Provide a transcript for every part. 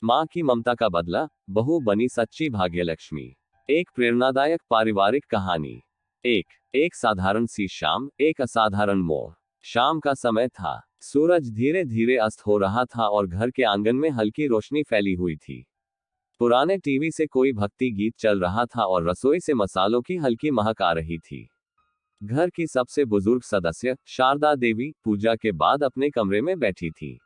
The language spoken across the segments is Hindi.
माँ की ममता का बदला, बहू बनी सच्ची भाग्यलक्ष्मी। एक प्रेरणादायक पारिवारिक कहानी। एक साधारण सी शाम, एक असाधारण मोड़। शाम का समय था। सूरज धीरे धीरे अस्त हो रहा था और घर के आंगन में हल्की रोशनी फैली हुई थी। पुराने टीवी से कोई भक्ति गीत चल रहा था और रसोई से मसालों की हल्की महक आ रही थी। घर की सबसे बुजुर्ग सदस्य, शारदा देवी, पूजा के बाद अपने कमरे में बैठी थी।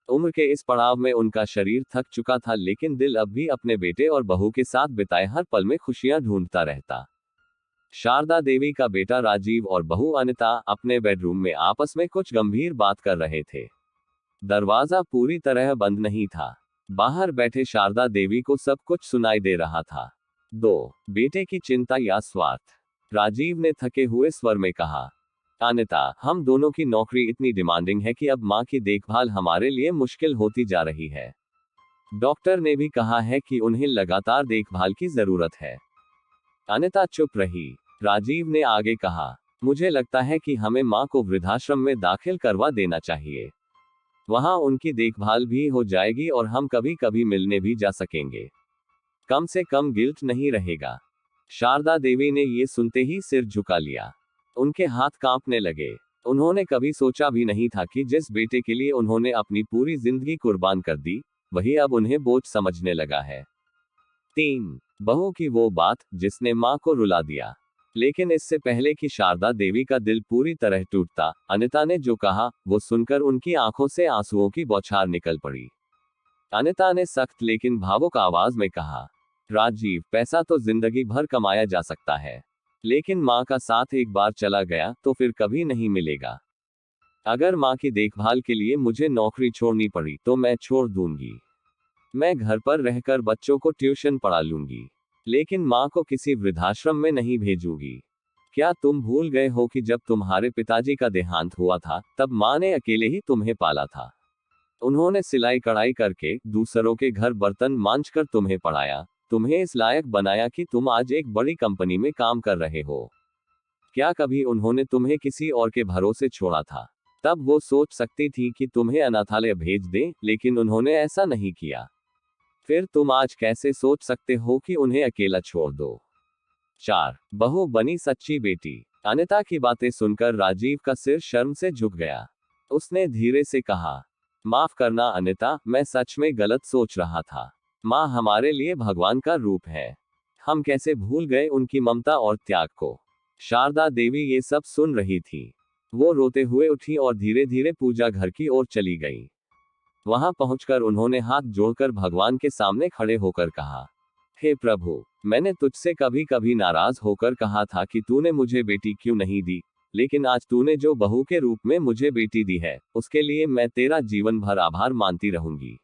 उम्र के इस पड़ाव में उनका शरीर थक चुका था, लेकिन दिल अब भी अपने बेटे और बहू के साथ बिताए हर पल में खुशियां ढूंढता रहता। शारदा देवी का बेटा राजीव और बहू अनिता अपने बेडरूम में आपस में कुछ गंभीर बात कर रहे थे। दरवाजा पूरी तरह बंद नहीं था। बाहर बैठे शारदा देवी को सब कुछ सुनाई दे रहा था। बेटे की चिंता या स्वार्थ? राजीव ने थके हुए स्वर में कहा। अनिता, हम दोनों की नौकरी इतनी डिमांडिंग है कि अब माँ की देखभाल हमारे लिए मुश्किल होती जा रही है। डॉक्टर ने भी कहा है कि उन्हें लगातार देखभाल की जरूरत है। अनिता चुप रही। राजीव ने आगे कहा, मुझे लगता है कि हमें माँ को वृद्धाश्रम में दाखिल करवा देना चाहिए। वहां उनकी देखभाल भी हो जाएगी और हम कभी कभी मिलने भी जा सकेंगे। कम से कम गिल्ट नहीं रहेगा। शारदा देवी ने ये सुनते ही सिर झुका लिया। उनके हाथ कांपने लगे। उन्होंने कभी सोचा भी नहीं था कि जिस बेटे के लिए उन्होंने अपनी पूरी जिंदगी कुर्बान कर दी, वही अब उन्हें बोझ समझने लगा है। बहू की वो बात जिसने माँ को रुला दिया। लेकिन इससे पहले कि शारदा देवी का दिल पूरी तरह टूटता, अनिता ने जो कहा, वो सुनकर उनकी आंखों से आंसुओं की बौछार निकल पड़ी। अनिता ने सख्त लेकिन भावुक आवाज में कहा, राजीव, पैसा तो जिंदगी भर कमाया जा सकता है, लेकिन माँ का साथ एक बार चला गया तो फिर कभी नहीं मिलेगा। अगर माँ की देखभाल के लिए मुझे नौकरी छोड़नी पड़ी तो मैं छोड़ दूंगी। मैं घर पर रहकर बच्चों को ट्यूशन पढ़ा लूंगी, लेकिन माँ को किसी वृद्धाश्रम में नहीं भेजूंगी। क्या तुम भूल गए हो कि जब तुम्हारे पिताजी का देहांत हुआ था, तब माँ ने अकेले ही तुम्हें पाला था। उन्होंने सिलाई कढ़ाई करके, दूसरों के घर बर्तन मांजकर तुम्हें पढ़ाया, तुम्हें इस लायक बनाया कि तुम आज एक बड़ी कंपनी में काम कर रहे हो। क्या कभी उन्होंने तुम्हें किसी और के भरोसे छोड़ा था? तब वो सोच सकती थी कि तुम्हें अनाथालय भेज दें, लेकिन उन्होंने ऐसा नहीं किया। फिर तुम आज कैसे सोच सकते हो कि उन्हें अकेला छोड़ दो? बहू बनी सच्ची बेटी। अनिता की बातें सुनकर राजीव का सिर शर्म से झुक गया। उसने धीरे से कहा, माफ करना अनिता, मैं सच में गलत सोच रहा था। माँ हमारे लिए भगवान का रूप है। हम कैसे भूल गए उनकी ममता और त्याग को। शारदा देवी ये सब सुन रही थी। वो रोते हुए उठी और धीरे धीरे पूजा घर की ओर चली गई। वहां पहुंचकर उन्होंने हाथ जोड़कर भगवान के सामने खड़े होकर कहा, हे प्रभु, मैंने तुझसे कभी कभी नाराज होकर कहा था कि तूने मुझे बेटी क्यों नहीं दी, लेकिन आज तूने जो बहू के रूप में मुझे बेटी दी है, उसके लिए मैं तेरा जीवन भर आभार मानती रहूंगी।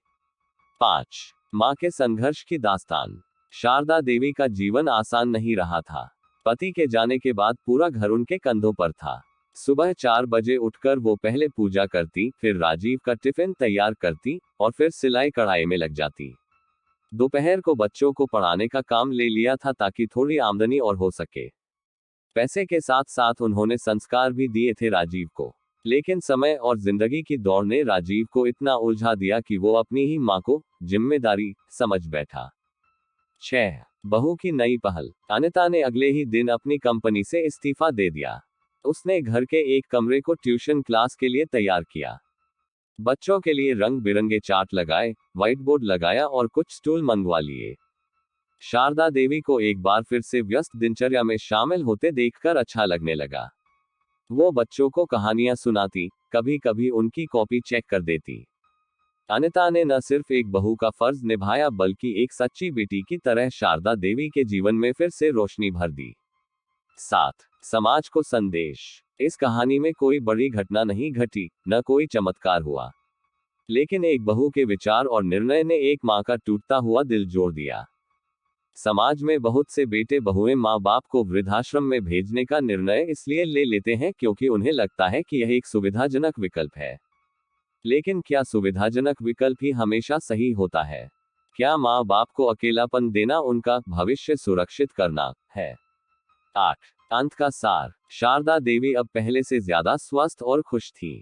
5. माँ के संघर्ष की दास्तान। शारदा देवी का जीवन आसान नहीं रहा था। पति के जाने के बाद पूरा घर उनके कंधों पर था। सुबह 4 बजे उठकर वो पहले पूजा करती, फिर राजीव का टिफिन तैयार करती और फिर सिलाई कढ़ाई में लग जाती। दोपहर को बच्चों को पढ़ाने का काम ले लिया था ताकि थोड़ी आमदनी और हो सके। पैसे के साथ साथ उन्होंने संस्कार भी दिए थे राजीव को। लेकिन समय और जिंदगी की दौड़ ने राजीव को इतना उलझा दिया कि वो अपनी ही माँ को जिम्मेदारी समझ बैठा। 6. बहू की नई पहल। अनिता ने अगले ही दिन अपनी कंपनी से इस्तीफा दे दिया। उसने घर के एक कमरे को ट्यूशन क्लास के लिए तैयार किया। बच्चों के लिए रंग बिरंगे चार्ट लगाए, व्हाइट बोर्ड लगाया और कुछ स्टूल मंगवा लिए। शारदा देवी को एक बार फिर से व्यस्त दिनचर्या में शामिल होते देखकर अच्छा लगने लगा। वो बच्चों को कहानियां सुनाती, कभी कभी उनकी कॉपी चेक कर देती। अनिता ने न सिर्फ एक बहू का फर्ज निभाया बल्कि एक सच्ची बेटी की तरह शारदा देवी के जीवन में फिर से रोशनी भर दी। 7. समाज को संदेश। इस कहानी में कोई बड़ी घटना नहीं घटी, न कोई चमत्कार हुआ, लेकिन एक बहू के विचार और निर्णय ने एक माँ का टूटता हुआ दिल जोड़ दिया। समाज में बहुत से बेटे बहुएं माँ बाप को वृद्धाश्रम में भेजने का निर्णय इसलिए ले लेते हैं क्योंकि उन्हें लगता है कि यह एक सुविधाजनक विकल्प है। लेकिन क्या सुविधाजनक विकल्प ही हमेशा सही होता है? क्या माँ बाप को अकेलापन देना उनका भविष्य सुरक्षित करना है? 8. अंत का सार। शारदा देवी अब पहले से ज्यादा स्वस्थ और खुश थी।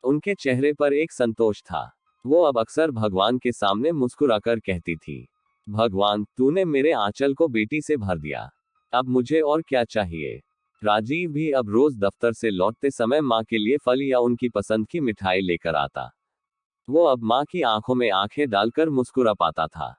उनके चेहरे पर एक संतोष था। वो अब अक्सर भगवान के सामने मुस्कुराकर कहती थी, भगवान, तूने मेरे आंचल को बेटी से भर दिया। अब मुझे और क्या चाहिए। राजीव भी अब रोज दफ्तर से लौटते समय माँ के लिए फल या उनकी पसंद की मिठाई लेकर आता। वो अब माँ की आंखों में आंखें डालकर मुस्कुरा पाता था।